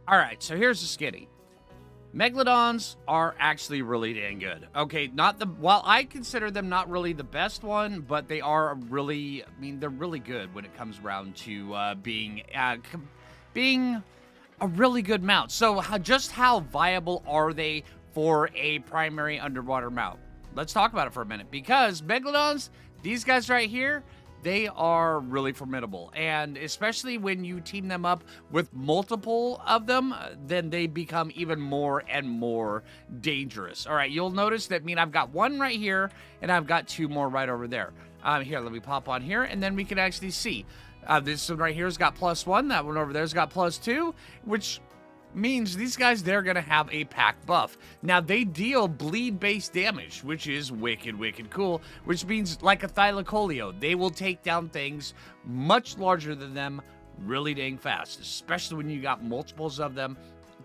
All right, so here's the skinny. Megalodons are actually really dang good. Okay, while I consider them not really the best one, but they are really, I mean, they're really good when it comes around to being a really good mount. So just how viable are they for a primary underwater mount? Let's talk about it for a minute, because Megalodons, these guys right here, they are really formidable, and especially when you team them up with multiple of them, then they become even more and more dangerous. All right, you'll notice that, I've got one right here, and I've got two more right over there. Here, let me pop on here, and then we can actually see. This one right here's got +1, that one over there's got +2, which means these guys, they're going to have a pack buff. Now, they deal bleed-based damage, which is wicked, wicked cool, which means, like a Thylacoleo, they will take down things much larger than them really dang fast, especially when you got multiples of them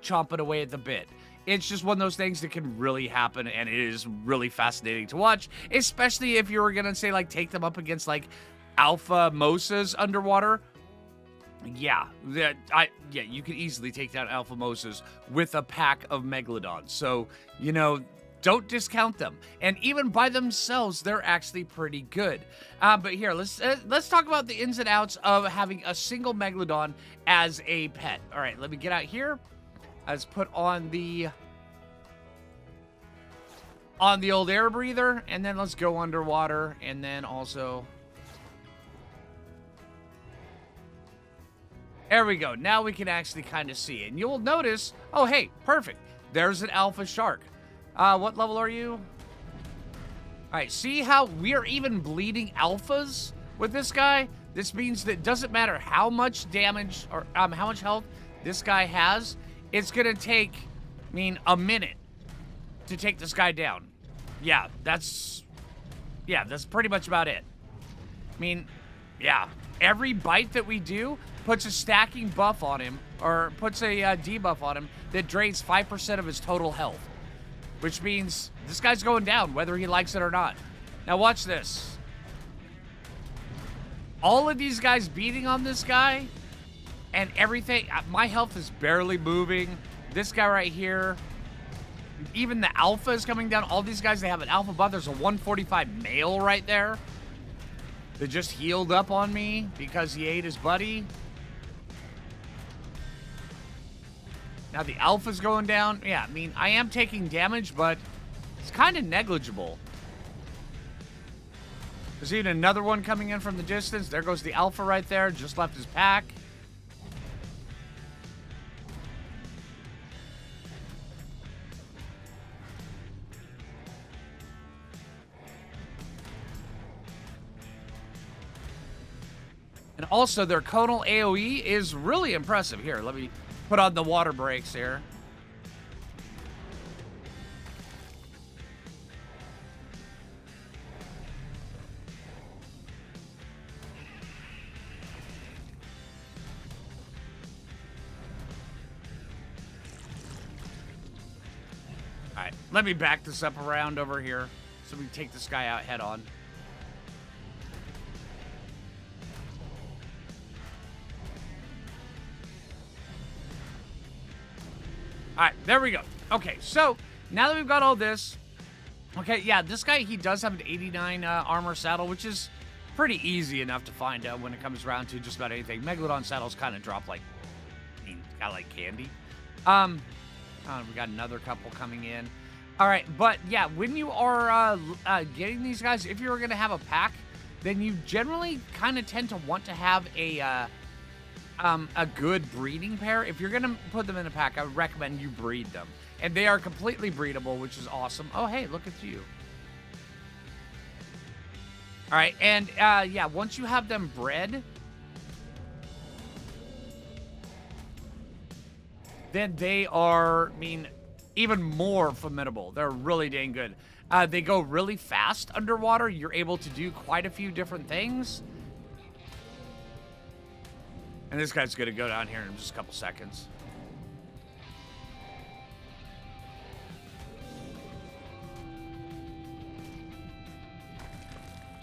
chomping away at the bit. It's just one of those things that can really happen, and it is really fascinating to watch, especially if you were going to, say, like, take them up against, like, alpha mosas underwater. Yeah, you could easily take down alpha mosas with a pack of megalodons. So, don't discount them. And even by themselves, they're actually pretty good. But here, let's talk about the ins and outs of having a single megalodon as a pet. All right, let me get out here. Let's put on the old air breather, and then let's go underwater, and then also. There we go. Now we can actually kind of see it. And you'll notice, oh, hey, perfect. There's an alpha shark. What level are you? All right, see how we are even bleeding alphas with this guy? This means that it doesn't matter how much damage or how much health this guy has. It's going to take, a minute to take this guy down. Yeah, that's pretty much about it. Every bite that we do puts a stacking buff on him, or puts a debuff on him that drains 5% of his total health, which means this guy's going down whether he likes it or not. Now watch this. All of these guys beating on this guy and everything, my health is barely moving. This guy right here, even the alpha is coming down. All these guys, they have an alpha buff. There's a 145 male right there that just healed up on me because he ate his buddy. Now the alpha's going down. Yeah, I am taking damage, but it's kind of negligible. There's even another one coming in from the distance. There goes the alpha right there. Just left his pack. And also, their conal AoE is really impressive. Here, let me put on the water brakes here. All right, let me back this up around over here so we can take this guy out head on. All right, there we go. Okay, so now that we've got all this, okay, yeah, this guy, he does have an 89 armor saddle, which is pretty easy enough to find out when it comes around to just about anything. Megalodon saddles kind of drop like, kind of like candy. We got another couple coming in. All right, but yeah, when you are getting these guys, if you're going to have a pack, then you generally kind of tend to want to have a good breeding pair. If you're going to put them in a pack, I would recommend you breed them. And they are completely breedable, which is awesome. Oh, hey, look at you. All right, and yeah, once you have them bred, then they are, even more formidable. They're really dang good. They go really fast underwater. You're able to do quite a few different things. And this guy's going to go down here in just a couple seconds.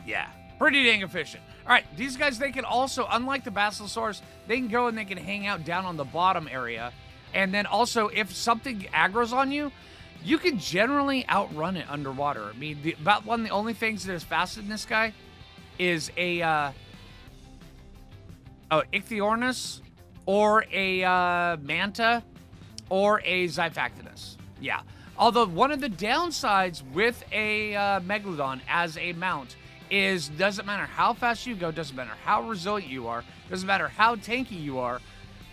Yeah, pretty dang efficient. All right, these guys, they can also, unlike the Basilosaurus, they can go and they can hang out down on the bottom area. And then also, if something aggro's on you, you can generally outrun it underwater. I mean, about one of the only things that is faster than this guy is a Ichthyornis or a manta or a Xiphactinus. Yeah. Although one of the downsides with a Megalodon as a mount is doesn't matter how fast you go, doesn't matter how resilient you are, doesn't matter how tanky you are,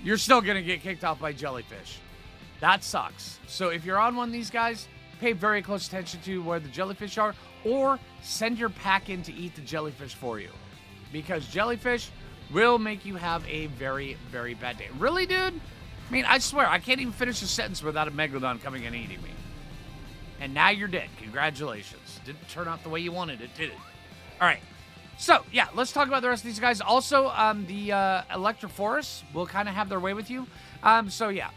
you're still going to get kicked off by jellyfish. That sucks. So if you're on one of these guys, pay very close attention to where the jellyfish are, or send your pack in to eat the jellyfish for you. Because jellyfish will make you have a very, very bad day. Really, dude? I mean, I swear, I can't even finish a sentence without a Megalodon coming and eating me. And now you're dead. Congratulations. Didn't turn out the way you wanted it, did it? All right. So, yeah, let's talk about the rest of these guys. Also, the Electrophorus will kind of have their way with you. So, yeah.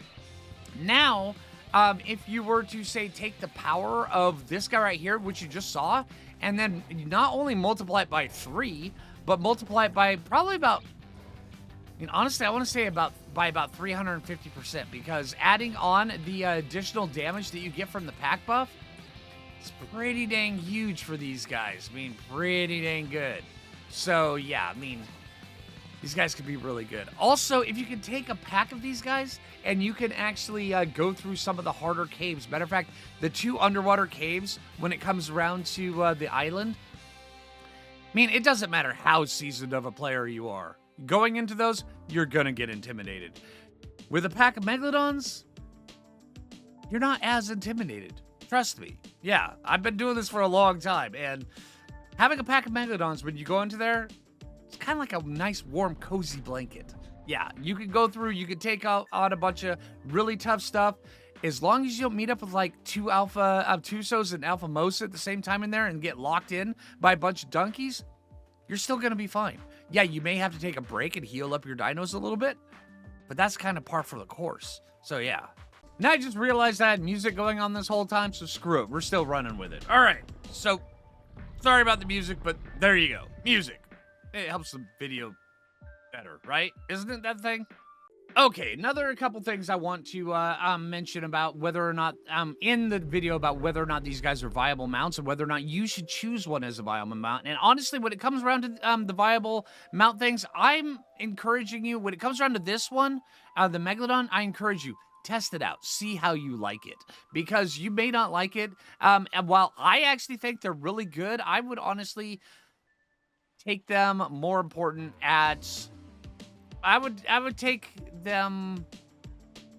Now, if you were to, say, take the power of this guy right here, which you just saw, and then not only multiply it by 3, but multiply it by probably about, I mean, honestly, I want to say by about 350%, because adding on the additional damage that you get from the pack buff, it's pretty dang huge for these guys. I mean, pretty dang good. So, yeah, I mean, these guys could be really good. Also, if you can take a pack of these guys and you can actually go through some of the harder caves. Matter of fact, the 2 underwater caves, when it comes around to the island, I mean, it doesn't matter how seasoned of a player you are. Going into those, you're going to get intimidated. With a pack of Megalodons, you're not as intimidated. Trust me. Yeah, I've been doing this for a long time, and having a pack of Megalodons when you go into there, it's kind of like a nice, warm, cozy blanket. Yeah, you can go through, you can take out on a bunch of really tough stuff. As long as you don't meet up with like 2 Alpha Tusos and Alpha Mosa at the same time in there and get locked in by a bunch of donkeys, you're still going to be fine. Yeah, you may have to take a break and heal up your dinos a little bit, but that's kind of par for the course. So yeah. Now I just realized I had music going on this whole time, so screw it. We're still running with it. All right, so sorry about the music, but there you go. Music. It helps the video better, right? Isn't it that thing? Okay, another couple things I want to mention about whether or not, in the video about whether or not these guys are viable mounts and whether or not you should choose one as a viable mount. And honestly, when it comes around to the viable mount things, I'm encouraging you, when it comes around to this one, the Megalodon, I encourage you, test it out. See how you like it. Because you may not like it. And while I actually think they're really good, I would honestly take them more important at... I would take them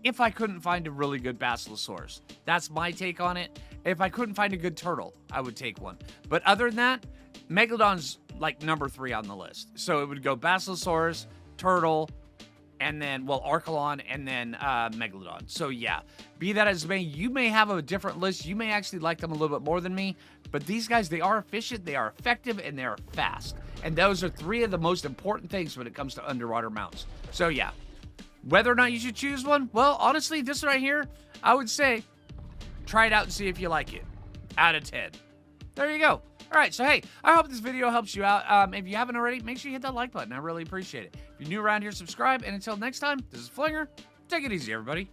if I couldn't find a really good Basilosaurus. That's my take on it. If I couldn't find a good turtle, I would take one. But other than that, Megalodon's like number 3 on the list. So it would go Basilosaurus, turtle, and then, well, Archelon, and then Megalodon. So yeah, be that as it may, you may have a different list. You may actually like them a little bit more than me. But these guys, they are efficient, they are effective, and they are fast. And those are 3 of the most important things when it comes to underwater mounts. So yeah, whether or not you should choose one, well, honestly, this right here, I would say, try it out and see if you like it. Out of 10. There you go. All right, so hey, I hope this video helps you out. If you haven't already, make sure you hit that like button. I really appreciate it. If you're new around here, subscribe. And until next time, this is Phlinger. Take it easy, everybody.